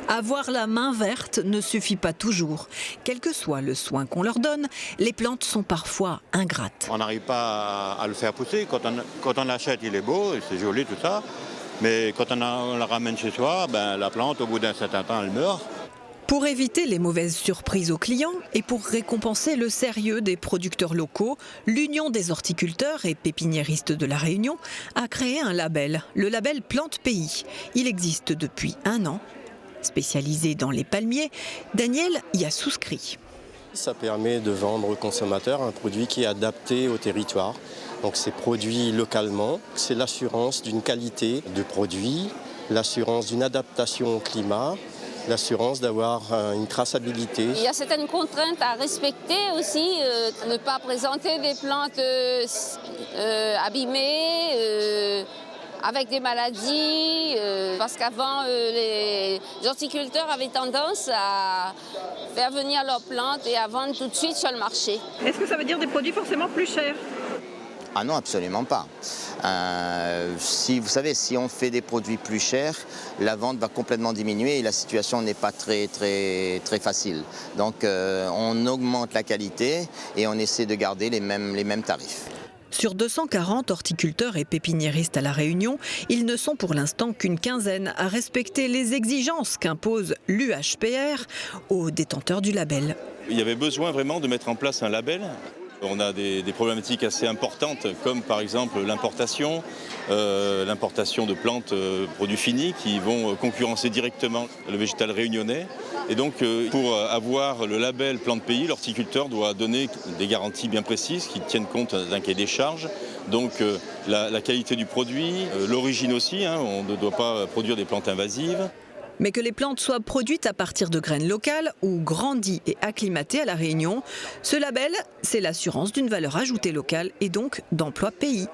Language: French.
Avoir la main verte ne suffit pas toujours. Quel que soit le soin qu'on leur donne, les plantes sont parfois ingrates. On n'arrive pas à le faire pousser. Quand on l'achète, il est beau, c'est joli, tout ça. Mais quand on la ramène chez soi, la plante, au bout d'un certain temps, elle meurt. Pour éviter les mauvaises surprises aux clients et pour récompenser le sérieux des producteurs locaux, l'Union des horticulteurs et pépiniéristes de La Réunion a créé un label, le label Plante Pays. Il existe depuis 1 an. Spécialisé dans les palmiers, Daniel y a souscrit. Ça permet de vendre aux consommateurs un produit qui est adapté au territoire. Donc c'est produit localement, c'est l'assurance d'une qualité de produit, l'assurance d'une adaptation au climat, l'assurance d'avoir une traçabilité. Il y a certaines contraintes à respecter aussi, ne pas présenter des plantes abîmées, avec des maladies, parce qu'avant les horticulteurs avaient tendance à faire venir leurs plantes et à vendre tout de suite sur le marché. Est-ce que ça veut dire des produits forcément plus chers ? Ah non, absolument pas. Si on fait des produits plus chers, la vente va complètement diminuer et la situation n'est pas très facile. Donc on augmente la qualité et on essaie de garder les mêmes tarifs. Sur 240 horticulteurs et pépiniéristes à La Réunion, ils ne sont pour l'instant qu'une quinzaine à respecter les exigences qu'impose l'UHPR aux détenteurs du label. Il y avait besoin vraiment de mettre en place un label. On a des problématiques assez importantes, comme par exemple l'importation de plantes produits finis qui vont concurrencer directement le végétal réunionnais. Et donc pour avoir le label Plante Pays, l'horticulteur doit donner des garanties bien précises qui tiennent compte d'un cahier des charges. Donc la qualité du produit, l'origine aussi, on ne doit pas produire des plantes invasives. Mais que les plantes soient produites à partir de graines locales ou grandies et acclimatées à La Réunion, ce label, c'est l'assurance d'une valeur ajoutée locale et donc d'emploi pays.